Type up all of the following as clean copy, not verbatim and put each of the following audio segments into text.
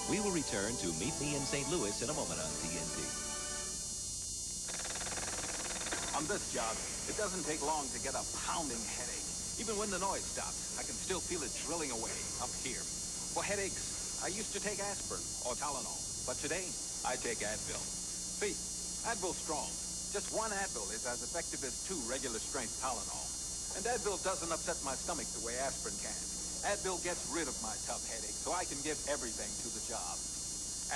We will return to Meet Me in St. Louis in a moment on TNT. On this job, it doesn't take long to get a pounding headache. Even when the noise stops, I can still feel it drilling away up here. For headaches, I used to take aspirin or Tylenol, but today I take Advil. See, Advil's strong. Just one Advil is as effective as 2 regular-strength Tylenol. And Advil doesn't upset my stomach the way aspirin can. Advil gets rid of my tough headache, so I can give everything to the job.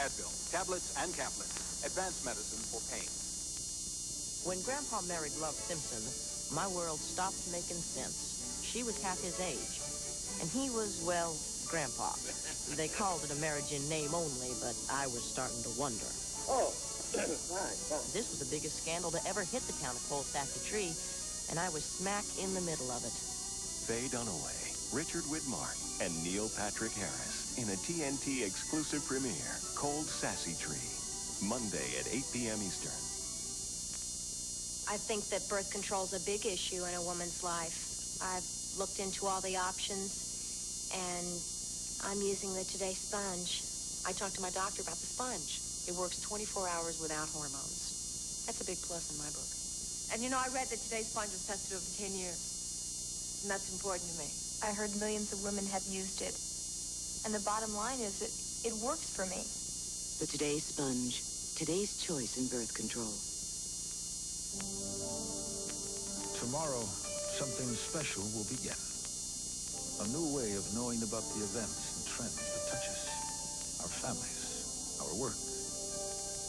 Advil, tablets and caplets, advanced medicine for pain. When Grandpa married Love Simpson, my world stopped making sense. She was half his age, and he was, well, Grandpa. They called it a marriage in name only, but I was starting to wonder. Oh, fine. This was the biggest scandal to ever hit the town of Cold Sassy Tree, and I was smack in the middle of it. Faye Dunaway, Richard Widmark, and Neil Patrick Harris in a TNT exclusive premiere, Cold Sassy Tree, Monday at 8 p.m. Eastern. I think that birth control is a big issue in a woman's life. I've looked into all the options, and I'm using the Today sponge. I talked to my doctor about the sponge. It works 24 hours without hormones. That's a big plus in my book. And you know, I read that today's sponge was tested over 10 years. And that's important to me. I heard millions of women have used it. And the bottom line is that it works for me. The Today sponge. Today's choice in birth control. Tomorrow, something special will begin. A new way of knowing about the events and trends that touch us. Our families, our work,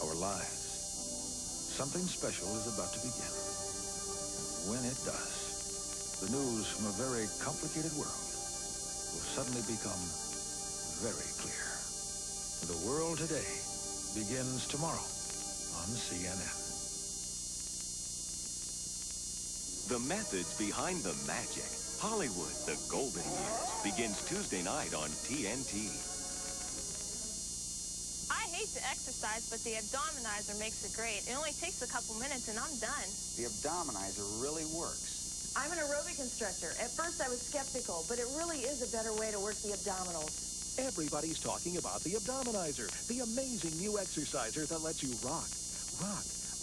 our lives. Something special is about to begin. And when it does, the news from a very complicated world will suddenly become very clear. The World Today begins tomorrow on CNN. The methods behind the magic. Hollywood, the golden years, begins Tuesday night on TNT. I hate to exercise, but the abdominizer makes it great. It only takes a couple minutes and I'm done. The abdominizer really works. I'm an aerobic instructor. At first I was skeptical, but it really is a better way to work the abdominals. Everybody's talking about the abdominizer, the amazing new exerciser that lets you rock.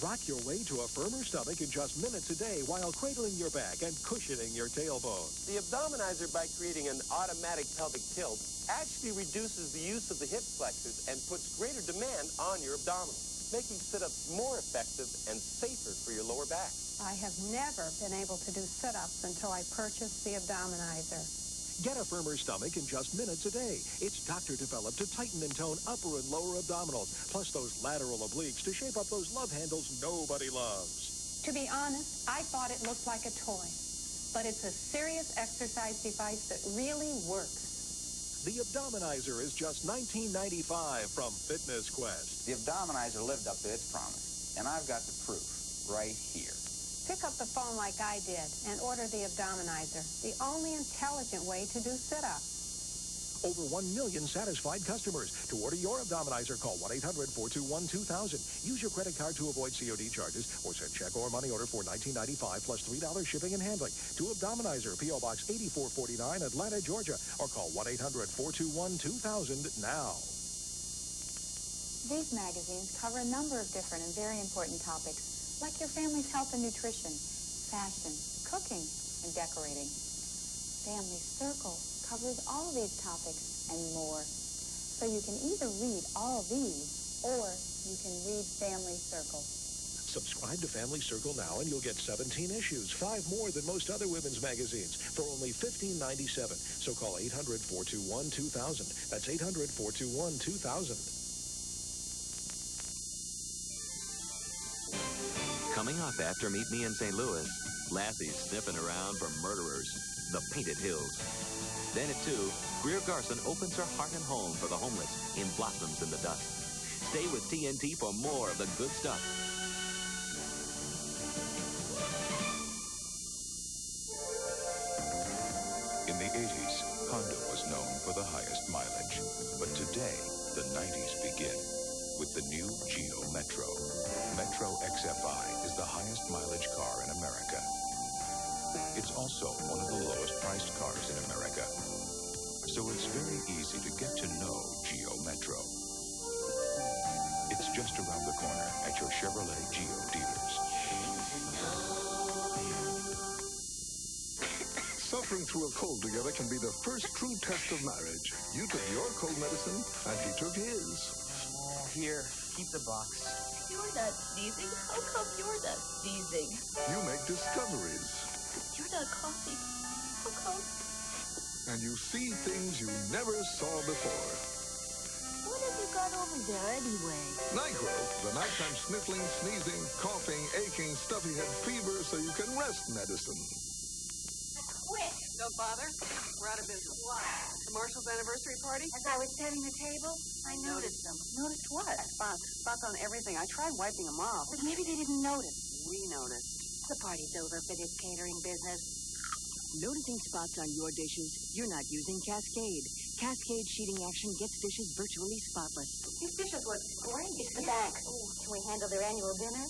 Rock your way to a firmer stomach in just minutes a day while cradling your back and cushioning your tailbone. The abdominizer, by creating an automatic pelvic tilt, actually reduces the use of the hip flexors and puts greater demand on your abdominals, making sit-ups more effective and safer for your lower back. I have never been able to do sit-ups until I purchased the abdominizer. Get a firmer stomach in just minutes a day. It's doctor-developed to tighten and tone upper and lower abdominals, plus those lateral obliques to shape up those love handles nobody loves. To be honest, I thought it looked like a toy, but it's a serious exercise device that really works. The abdominizer is just $19.95 from Fitness Quest. The abdominizer lived up to its promise, and I've got the proof right here. Pick up the phone like I did and order the abdominizer, the only intelligent way to do sit-ups. Over 1 million satisfied customers. To order your abdominizer, call 1-800-421-2000. Use your credit card to avoid COD charges or send check or money order for $19.95 plus $3 shipping and handling. To Abdominizer, P.O. Box 8449, Atlanta, Georgia, or call 1-800-421-2000 now. These magazines cover a number of different and very important topics, like your family's health and nutrition, fashion, cooking, and decorating. Family Circle covers all these topics and more. So you can either read all these, or you can read Family Circle. Subscribe to Family Circle now and you'll get 17 issues, 5 more than most other women's magazines, for only $15.97. So call 800-421-2000. That's 800-421-2000. Coming up after Meet Me in St. Louis, Lassie's sniffing around for murderers, the Painted Hills. Then at 2, Greer Garson opens her heart and home for the homeless in Blossoms in the Dust. Stay with TNT for more of the good stuff. In the 80s, Honda was known for the highest mileage. But today, the 90s begin with the new Geo Metro. Metro XFI is the highest mileage car in America. It's also one of the lowest priced cars in America. So it's very easy to get to know Geo Metro. just around the corner at your Chevrolet Geo dealers. Suffering through a cold together can be the first true test of marriage. You took your cold medicine, and he took his. Oh, here, keep the box. You're not sneezing. How come you're not sneezing? You make discoveries. You're not coughing. How come? And you see things you never saw before. What have you got over there anyway? Nyquil, the nighttime sniffling, sneezing, coughing, aching, stuffy head fever so you can rest medicine. Quick! Don't bother. We're out of business. Why? The Marshall's anniversary party? As I was setting the table, I noticed them. Noticed what? Spots on everything. I tried wiping them off. But maybe they didn't notice. We noticed. The party's over for this catering business. Noticing spots on your dishes, you're not using Cascade. Cascade sheeting action gets dishes virtually spotless. These dishes look great. It's the back. Can we handle their annual dinner?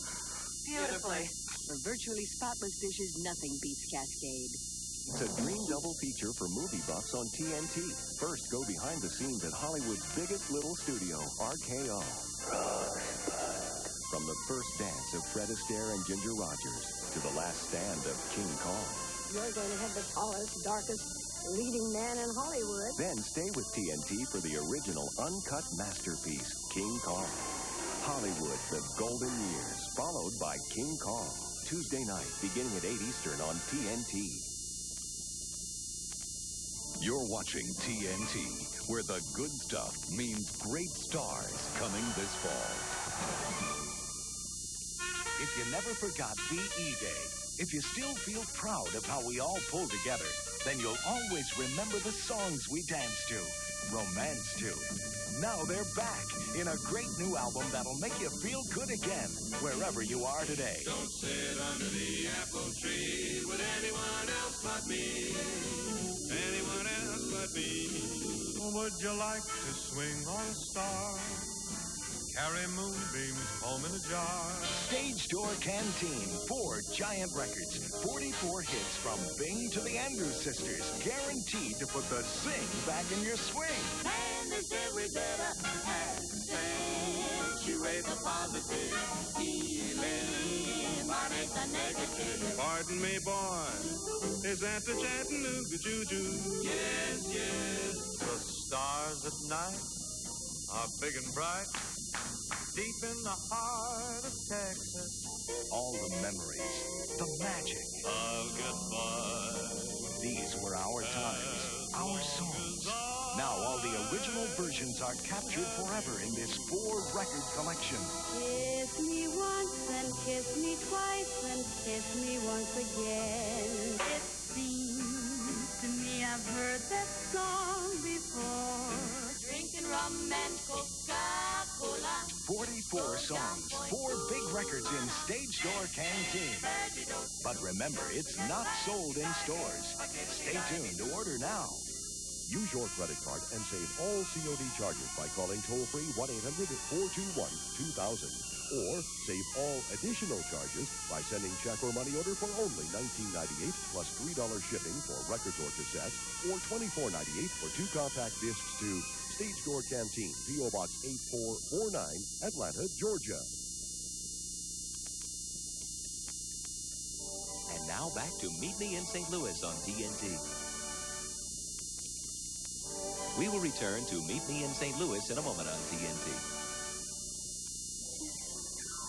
Beautifully. For virtually spotless dishes, nothing beats Cascade. It's a dream double feature for movie buffs on TNT. First, go behind the scenes at Hollywood's biggest little studio, RKO. From the first dance of Fred Astaire and Ginger Rogers to the last stand of King Kong. You're going to have the tallest, darkest, leading man in Hollywood. Then stay with TNT for the original uncut masterpiece, King Kong. Hollywood, the golden years, followed by King Kong. Tuesday night, beginning at 8 Eastern on TNT. You're watching TNT, where the good stuff means great stars coming this fall. If you never forgot VE Day, if you still feel proud of how we all pulled together, then you'll always remember the songs we danced to, romance to. Now they're back in a great new album that'll make you feel good again, wherever you are today. Don't sit under the apple tree with anyone else but me. Anyone else but me. Would you like to swing on a star? Carry moonbeams home in a jar. Stage Door Canteen, 4 giant records, 44 hits from Bing to the Andrews Sisters, guaranteed to put the sing back in your swing. And they said we better accentuate the positive, eliminate the negative. Pardon me, boy, is that the Chattanooga Juju? Yes, yes. The stars at night are big and bright. Deep in the heart of Texas. All the memories, the magic of goodbye. These were our times, our songs. Now all the original versions are captured forever in this 4-record collection. Kiss me once and kiss me twice and kiss me once again. It seems to me I've heard that song before. Drinking rum and Coca-Cola. 44 songs, 4 big records in Stage Door Canteen. But remember, it's not sold in stores. Stay tuned to order now. Use your credit card and save all COD charges by calling toll-free 1-800-421-2000. Or save all additional charges by sending check or money order for only $19.98 plus $3 shipping for records or cassettes, or $24.98 for 2 compact discs to Stage Door Canteen, P.O. Box 8449, Atlanta, Georgia. And now back to Meet Me in St. Louis on TNT. We will return to Meet Me in St. Louis in a moment on TNT.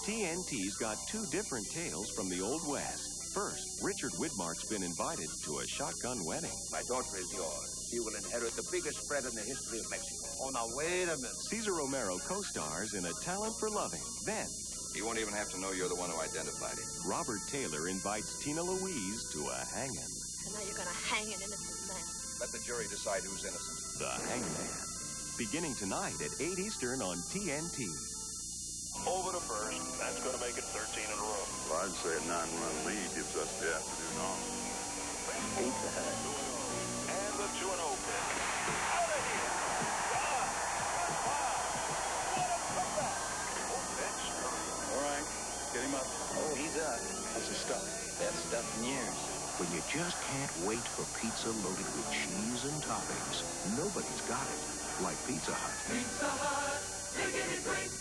TNT's got 2 different tales from the Old West. First, Richard Widmark's been invited to a shotgun wedding. My daughter is yours. She will inherit the biggest spread in the history of Mexico. Oh, now, wait a minute. Cesar Romero co-stars in A Talent for Loving. Then, He won't even have to know you're the one who identified him. Robert Taylor invites Tina Louise to a hanging. And now you're going to hang an innocent man. Let the jury decide who's innocent. The Hangman. Beginning tonight at 8 Eastern on TNT. Over to first. That's going to make it 13 in a row. Well, I'd say a 9-run lead gives us the afternoon off. Pizza Hut. And the 2-0 pitch. Out of here. All right, get him up. Oh, he's up. How's the stuff? Best stuff in years. When you just can't wait for pizza loaded with cheese and toppings, nobody's got it like Pizza Hut. Pizza Hut, they get it great.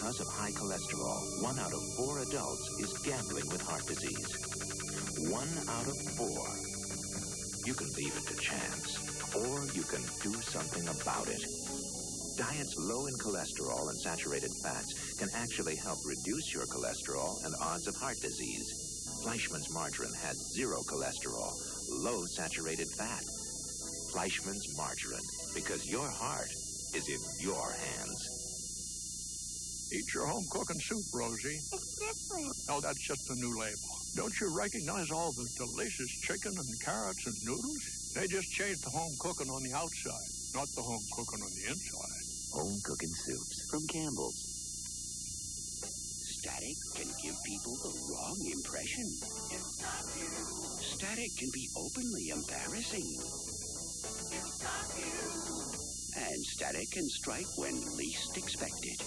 Because of high cholesterol, 1 out of 4 adults is gambling with heart disease. 1 out of 4. You can leave it to chance, or you can do something about it. Diets low in cholesterol and saturated fats can actually help reduce your cholesterol and odds of heart disease. Fleischmann's margarine has 0 cholesterol, low saturated fat. Fleischmann's margarine, because your heart is in your hands. Eat your home cooking soup, Rosie. It's different. Oh, that's just a new label. Don't you recognize all the delicious chicken and carrots and noodles? They just changed the home cooking on the outside, not the home cooking on the inside. Home cooking soups from Campbell's. Static can give people the wrong impression. Static can be openly embarrassing. And static can strike when least expected.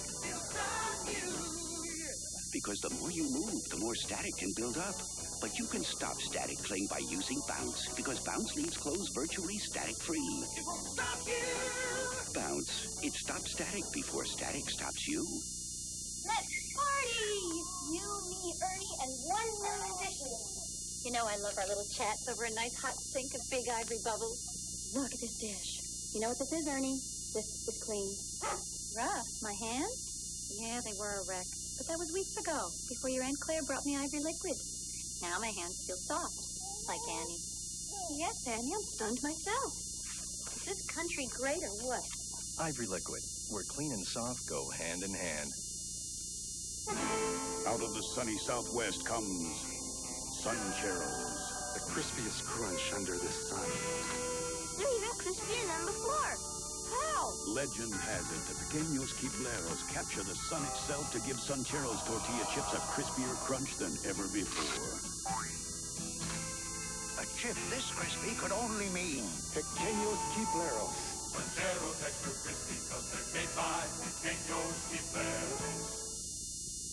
Because the more you move, the more static can build up. But you can stop static cling by using Bounce, because Bounce leaves clothes virtually static-free. It won't stop you. Bounce. It stops static before static stops you. Let's party! You, me, Ernie, and 1 million dishes. You know I love our little chats over a nice hot sink of big ivory bubbles. Look at this dish. You know what this is, Ernie? This is clean. Rough. My hands? Yeah, they were a wreck. But that was weeks ago, before your Aunt Claire brought me ivory liquid. Now my hands feel soft, like Annie. Yes, Annie, I'm stunned myself. Is this country great or what? Ivory liquid, where clean and soft go hand in hand. Out of the sunny southwest comes Suncheros. The crispiest crunch under the sun. They're even crispier than before. How? Legend has it that pequeños Keebleros capture the sun itself to give Suncheros tortilla chips a crispier crunch than ever before. A chip this crispy could only mean Pequeños Keebleros. Suncheros extra crispy because they're made by pequeños Keebleros.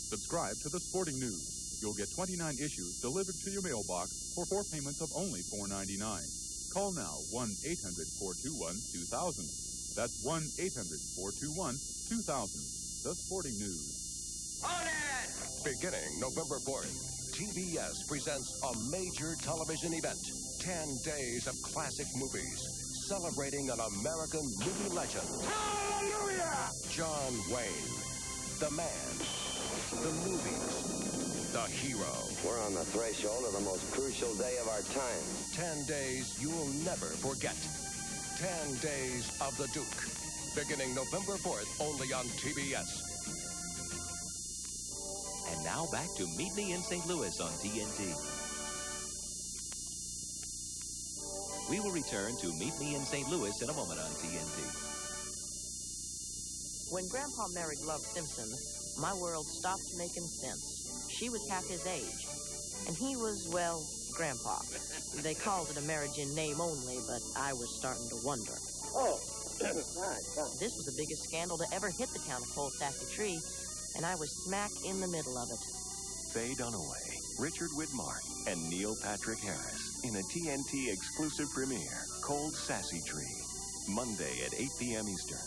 Subscribe to the Sporting News. You'll get 29 issues delivered to your mailbox for 4 payments of only $4.99. Call now 1-800-421-2000. That's 1-800-421-2000. The Sporting News. On it! Beginning November 4th, TBS presents a major television event. 10 days of classic movies, celebrating an American movie legend. Hallelujah! John Wayne. The man. The movies. The hero. We're on the threshold of the most crucial day of our time. 10 days you'll never forget. 10 Days of the Duke. Beginning November 4th, only on TBS. And now back to Meet Me in St. Louis on TNT. We will return to Meet Me in St. Louis in a moment on TNT. When Grandpa married Love Simpson, my world stopped making sense. She was half his age, and he was, well, Grandpa. They called it a marriage in name only, but I was starting to wonder. Oh, right. This was the biggest scandal to ever hit the town of Polsacky Tree, and I was smack in the middle of it. Faye Dunaway, Richard Widmark, and Neil Patrick Harris in a TNT exclusive premiere, Cold Sassy Tree, Monday at 8 p.m. Eastern.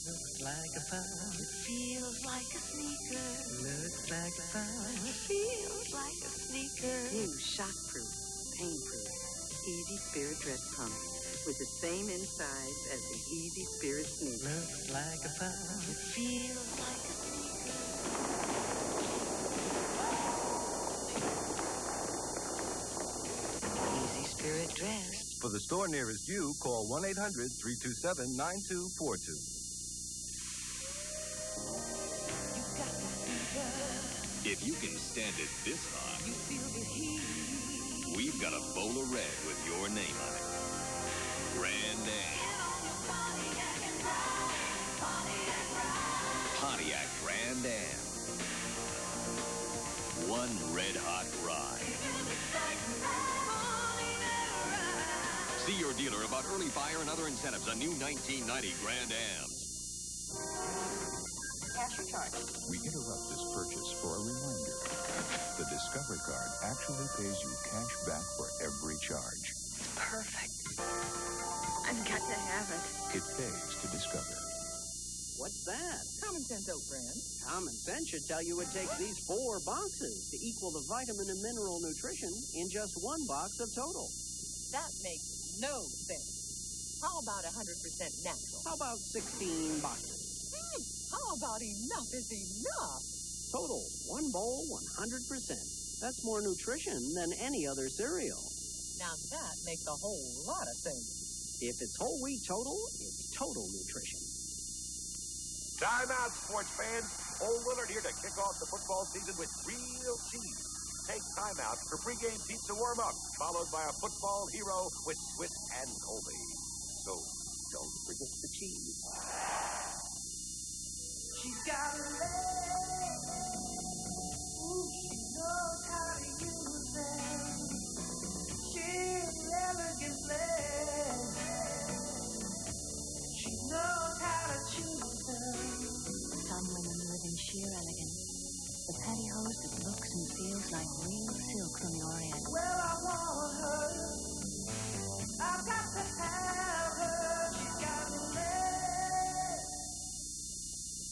Looks like a fun. It feels like a sneaker. Looks like a fun. It feels like a sneaker. New shockproof, pain-proof, Easy Spirit dress pumps with the same insides as the Easy Spirit sneaker. Looks like a fun. It feels like a sneaker. Easy Spirit dress. For the store nearest you, call 1-800-327-9242. If you can stand it this hot, we've got a bowl of red with your name on it. Grand Am. Pontiac Grand Am. One red-hot ride. See your dealer about early fire and other incentives on new 1990 Grand Ams. Cash or charge? We interrupt this purchase for a reminder. The Discover card actually pays you cash back for every charge. Perfect. I've got to have it. It pays to Discover. What's that? Common sense oat bran. Common sense should tell you it takes these 4 boxes to equal the vitamin and mineral nutrition in just 1 box of total. That makes no sense. How about 100% natural? How about 16 boxes? How about enough is enough? Total, 1 bowl, 100%. That's more nutrition than any other cereal. Now that makes a whole lot of sense. If it's whole wheat total, it's total nutrition. Time out, sports fans. Old Willard here to kick off the football season with real cheese. Take time out for pregame pizza warm-up, followed by a football hero with Swiss and Colby. So don't forget the cheese. She's got a leg. Ooh, she knows how to use them. She's elegant leg. She knows how to choose them. Some women live in sheer elegance. The pantyhose that looks and feels like real silk from the Orient. Well, I want her. I've got to have her. She's got a leg.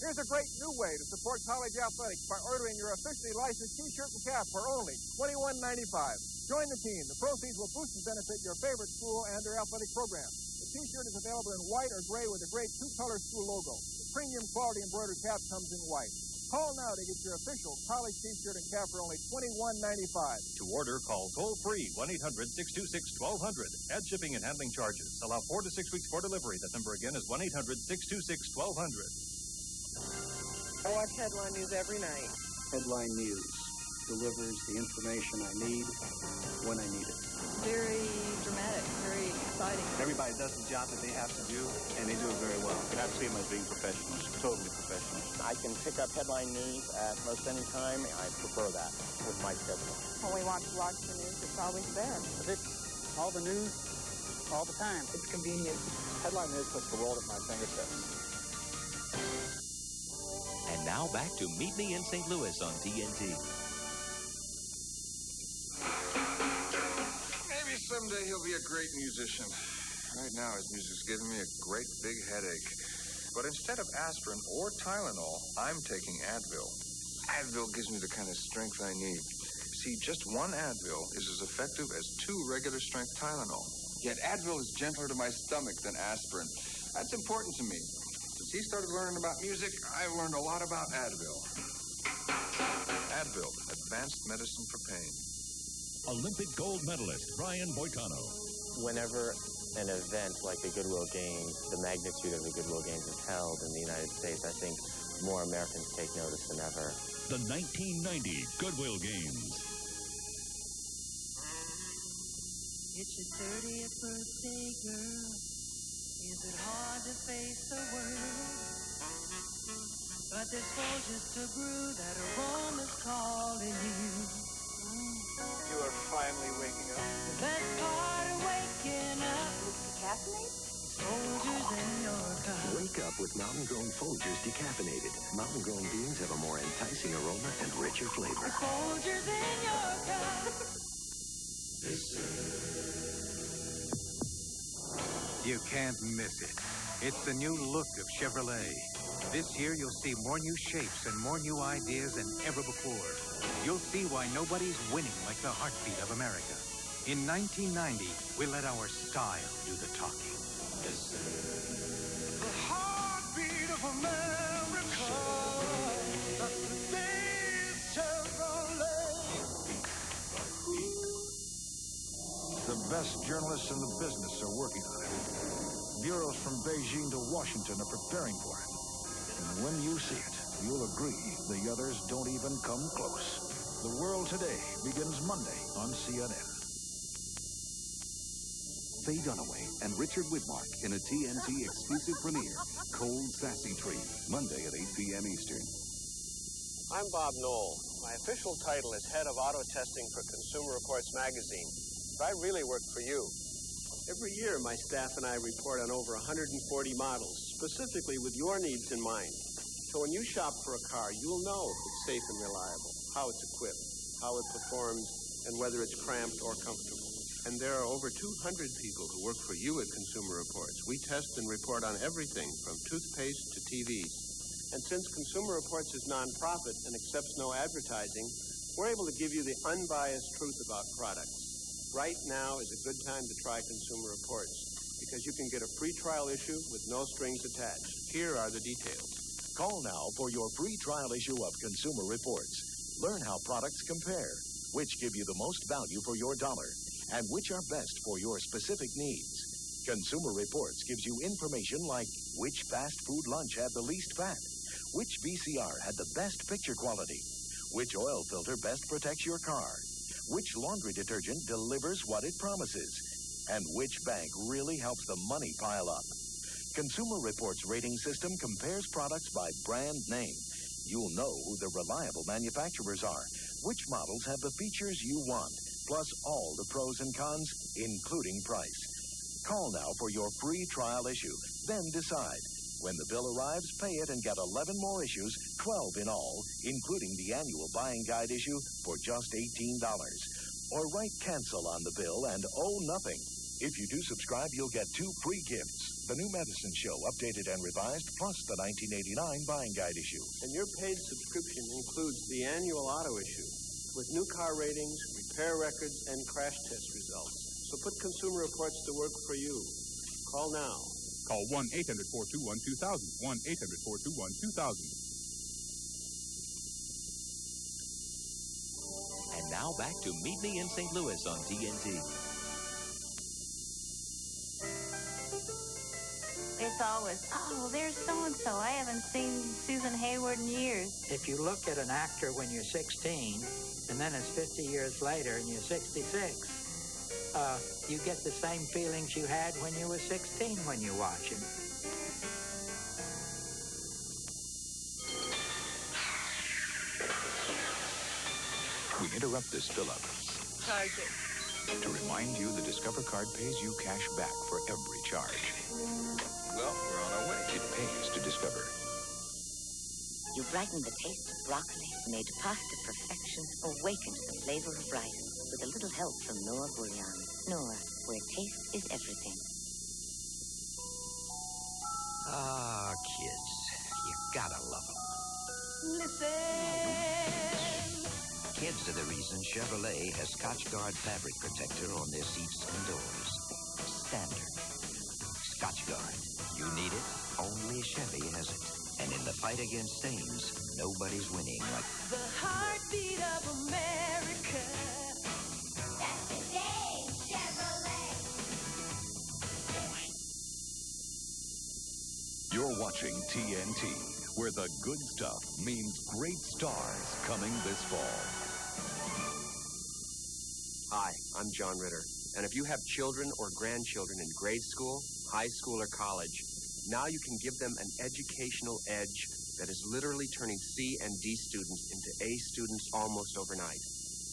Here's a great new way to support college athletics by ordering your officially licensed T-shirt and cap for only $21.95. Join the team. The proceeds will boost and benefit your favorite school and their athletic program. The T-shirt is available in white or gray with a great 2-color school logo. The premium quality embroidered cap comes in white. Call now to get your official college T-shirt and cap for only $21.95. To order, call toll-free 1-800-626-1200. Add shipping and handling charges. Allow 4 to 6 weeks for delivery. That number again is 1-800-626-1200. I watch headline news every night. Headline News delivers the information I need when I need it. Very dramatic, very exciting. Everybody does the job that they have to do, and they do it very well. I see them as being professionals, totally professional. I can pick up headline news at most any time. I prefer that with my schedule. When we want to watch the news, it's always there. It's all the news, all the time. It's convenient. Headline News puts the world at my fingertips. And now back to Meet Me in St. Louis on TNT. Maybe someday he'll be a great musician. Right now, his music's giving me a great big headache. But instead of aspirin or Tylenol, I'm taking Advil. Advil gives me the kind of strength I need. See, just 1 Advil is as effective as 2 regular-strength Tylenol. Yet Advil is gentler to my stomach than aspirin. That's important to me. Since he started learning about music, I've learned a lot about Advil. Advil, advanced medicine for pain. Olympic gold medalist Brian Boitano. Whenever an event like the Goodwill Games, the magnitude of the Goodwill Games is held in the United States, I think more Americans take notice than ever. The 1990 Goodwill Games. It's your 30th birthday, girl. Is it hard to face the world? But there's Folgers to brew that aroma's calling you. You are finally waking up. The best part of waking up. Caffeinate? Folgers in your cup. Wake up with mountain-grown Folgers decaffeinated. Mountain-grown beans have a more enticing aroma and richer flavor. Folgers in your cup. You can't miss it. It's the new look of Chevrolet. This year, you'll see more new shapes and more new ideas than ever before. You'll see why nobody's winning like the heartbeat of America. In 1990, we let our style do the talking. The heartbeat of America. This Chevrolet. The best journalists in the business are working on it. Bureaus from Beijing to Washington are preparing for it. And when you see it, you'll agree the others don't even come close. The World Today begins Monday on CNN. Faye Dunaway and Richard Widmark in a TNT exclusive premiere, Cold Sassy Tree, Monday at 8 p.m. Eastern. I'm Bob Knoll. My official title is Head of Auto Testing for Consumer Reports Magazine, but I really work for you. Every year, my staff and I report on over 140 models, specifically with your needs in mind. So when you shop for a car, you'll know it's safe and reliable, how it's equipped, how it performs, and whether it's cramped or comfortable. And there are over 200 people who work for you at Consumer Reports. We test and report on everything from toothpaste to TVs. And since Consumer Reports is nonprofit and accepts no advertising, we're able to give you the unbiased truth about products. Right now is a good time to try Consumer Reports because you can get a free trial issue with no strings attached. Here are the details. Call now for your free trial issue of Consumer Reports. Learn how products compare, which give you the most value for your dollar, and which are best for your specific needs. Consumer Reports gives you information like which fast food lunch had the least fat, which VCR had the best picture quality, which oil filter best protects your car, which laundry detergent delivers what it promises, and which bank really helps the money pile up. Consumer Reports rating system compares products by brand name. You'll know who the reliable manufacturers are, which models have the features you want, plus all the pros and cons, including price. Call now for your free trial issue, then decide. When the bill arrives, pay it and get 11 more issues, 12 in all, including the annual buying guide issue for just $18. Or write cancel on the bill and owe nothing. If you do subscribe, you'll get 2 free gifts. The New Medicine Show, updated and revised, plus the 1989 buying guide issue. And your paid subscription includes the annual auto issue with new car ratings, repair records, and crash test results. So put Consumer Reports to work for you. Call now. Call 1-800-421-2000. 1-800-421-2000. And now back to Meet Me in St. Louis on TNT. It's always, oh, there's so-and-so. I haven't seen Susan Hayward in years. If you look at an actor when you're 16, and then it's 50 years later and you're 66, you get the same feelings you had when you were 16 when you watch him. We interrupt this fill-up Target. to remind you the Discover card pays you cash back for every charge. Well, we're on our way. It pays to Discover. You brighten the taste of broccoli, made pasta perfection, awakens the flavor of rice with a little help from Knorr Bouillon. Knorr, where taste is everything. Ah, kids. You gotta love them. Listen. Kids are the reason Chevrolet has Scotchguard fabric protector on their seats and doors. Standard. Scotchguard. You need it, only Chevy has it. And in the fight against stains, nobody's winning like The heartbeat of America. That's today, Chevrolet. You're watching TNT, where the good stuff means great stars coming this fall. Hi, I'm John Ritter. And if you have children or grandchildren in grade school, high school, or college, now you can give them an educational edge that is literally turning C and D students into A students almost overnight.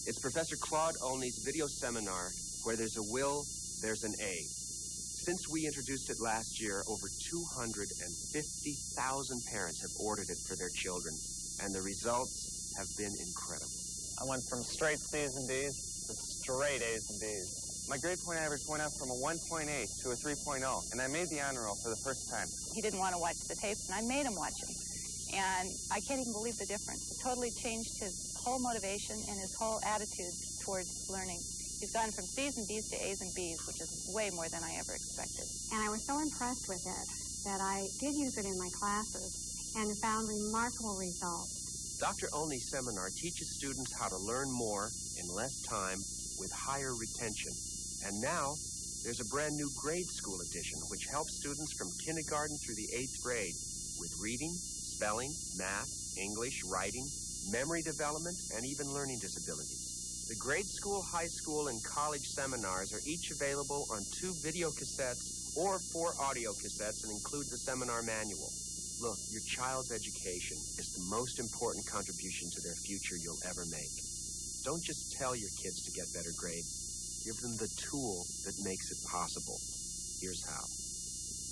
It's Professor Claude Olney's video seminar, Where There's a Will, There's an A. Since we introduced it last year, over 250,000 parents have ordered it for their children, and the results have been incredible. I went from straight C's and D's to straight A's and B's. My grade point average went up from a 1.8 to a 3.0, and I made the honor roll for the first time. He didn't want to watch the tapes, and I made him watch them. And I can't even believe the difference. It totally changed his whole motivation and his whole attitude towards learning. He's gone from C's and D's to A's and B's, which is way more than I ever expected. And I was so impressed with it that I did use it in my classes and found remarkable results. Dr. Olney's seminar teaches students how to learn more in less time with higher retention. And now, there's a brand new grade school edition which helps students from kindergarten through the 8th grade with reading, spelling, math, English, writing, memory development, and even learning disabilities. The grade school, high school, and college seminars are each available on 2 video cassettes or 4 audio cassettes and include the seminar manual. Look, your child's education is the most important contribution to their future you'll ever make. Don't just tell your kids to get better grades. Give them the tool that makes it possible. Here's how.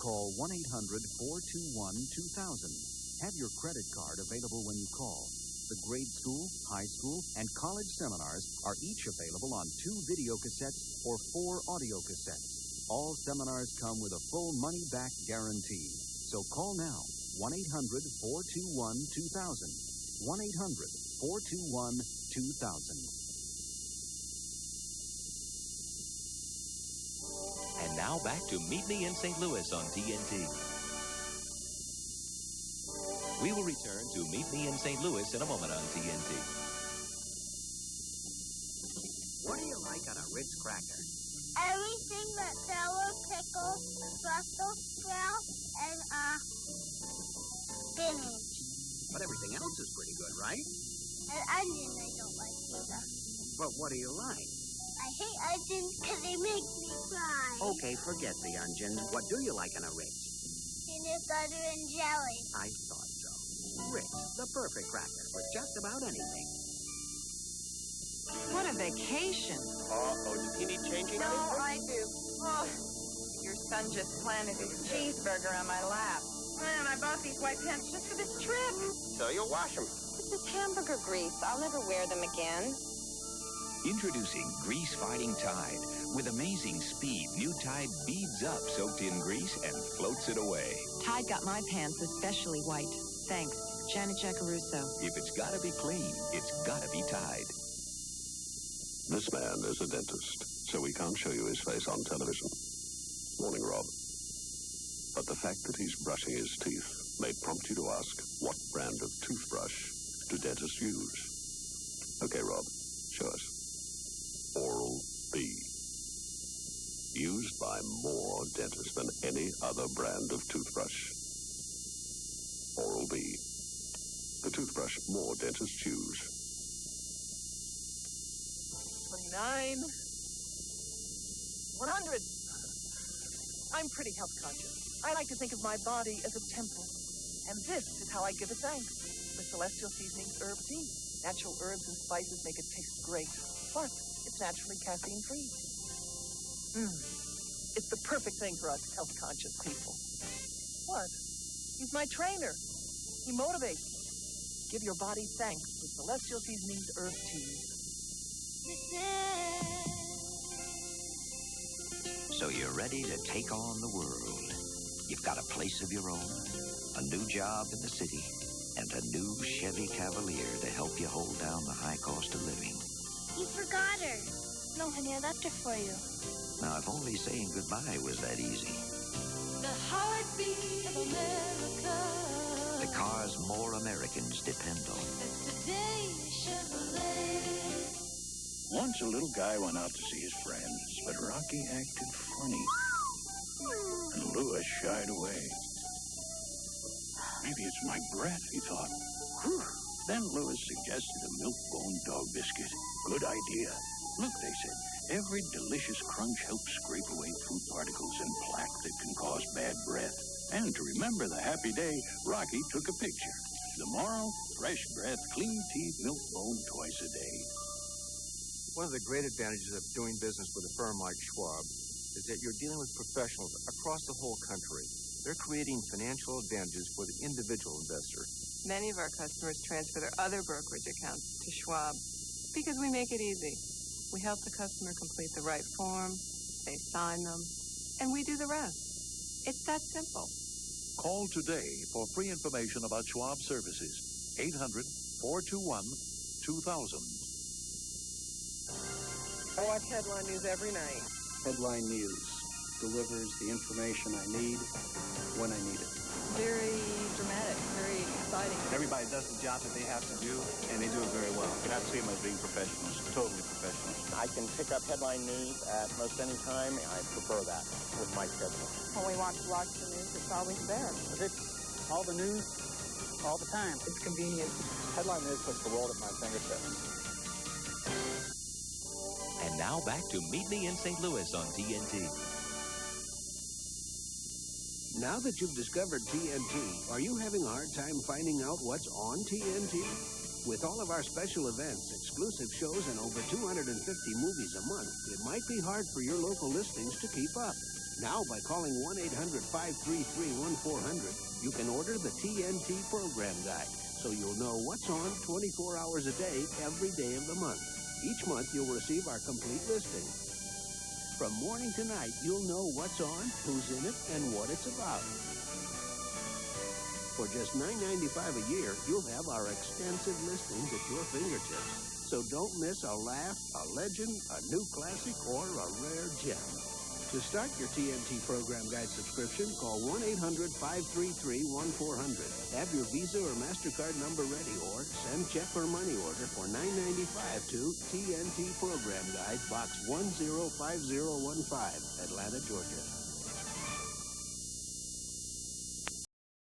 Call 1-800-421-2000. Have your credit card available when you call. the grade school, high school, and college seminars are each available on 2 video cassettes or 4 audio cassettes. All seminars come with a full money-back guarantee. So call now, 1-800-421-2000. 1-800-421-2000. And now back to Meet Me in St. Louis on TNT. We will return to Meet Me in St. Louis in a moment on TNT. What do you like on a Ritz cracker? Everything but sour pickles, Brussels sprouts, and spinach. But everything else is pretty good, right? And onion I don't like either. But what do you like? I hate onions because they make me cry. Okay, forget the onions. What do you like on a Ritz? Peanut butter and jelly. I thought so. Ritz, the perfect cracker for just about anything. What a vacation. Uh-oh, does he need changing? No, I do. Oh, your son just planted his cheeseburger on my lap. Man, I bought these white pants just for this trip. So you'll wash them. This is hamburger grease. I'll never wear them again. Introducing Grease-Fighting Tide. With amazing speed, new Tide beads up soaked in grease and floats it away. Tide got my pants especially white. Thanks, Janet Giacaruso. If it's gotta be clean, it's gotta be Tide. This man is a dentist, so we can't show you his face on television. Morning, Rob. But the fact that he's brushing his teeth may prompt you to ask, what brand of toothbrush do dentists use? Okay, Rob, show us. Oral-B. Used by more dentists than any other brand of toothbrush. Oral-B. The toothbrush more dentists use. 29. 100. I'm pretty health conscious. I like to think of my body as a temple. And this is how I give it thanks. With Celestial Seasonings Herb Tea. Natural herbs and spices make it taste great. Plus, it's naturally caffeine-free. It's the perfect thing for us health-conscious people. What? He's my trainer. He motivates me. Give your body thanks with Celestial Seasonings Herb Tea. So you're ready to take on the world. You've got a place of your own, a new job in the city, and a new Chevy Cavalier to help you hold down the high cost of living. You forgot her. No, honey, I left her for you. Now, if only saying goodbye was that easy. The heartbeat of America. The cars more Americans depend on. Today, Chevrolet. Once a little guy went out to see his friends, but Rocky acted funny. And Louis shied away. Maybe it's my breath, he thought. Whew. Then Louis suggested a milk-bone dog biscuit. Good idea. Look, they said, every delicious crunch helps scrape away food particles and plaque that can cause bad breath. And to remember the happy day, Rocky took a picture. The moral, fresh breath, clean teeth, milk-bone twice a day. One of the great advantages of doing business with a firm like Schwab is that you're dealing with professionals across the whole country. They're creating financial advantages for the individual investor. Many of our customers transfer their other brokerage accounts to Schwab because we make it easy. We help the customer complete the right form, they sign them, and we do the rest. It's that simple. Call today for free information about Schwab services. 800-421-2000. I watch Headline News every night. Headline News delivers the information I need when I need it. Very dramatic, very exciting. Everybody does the job that they have to do, and they do it very well. And I see them as being professionals, totally professionals. I can pick up Headline News at most any time. I prefer that with my schedule. When we want to watch the news, it's always there. It's all the news, all the time. It's convenient. Headline News puts the world at my fingertips. And now back to Meet Me in St. Louis on TNT. Now that you've discovered TNT, are you having a hard time finding out what's on TNT? With all of our special events, exclusive shows, and over 250 movies a month, it might be hard for your local listings to keep up. Now, by calling 1-800-533-1400, you can order the TNT program guide, so you'll know what's on 24 hours a day, every day of the month. Each month, you'll receive our complete listing. From morning to night, you'll know what's on, who's in it, and what it's about. For just $9.95 a year, you'll have our extensive listings at your fingertips. So don't miss a laugh, a legend, a new classic, or a rare gem. To start your TNT Program Guide subscription, call 1-800-533-1400. Have your Visa or MasterCard number ready, or send check or money order for $9.95 to TNT Program Guide, Box 105015, Atlanta, Georgia.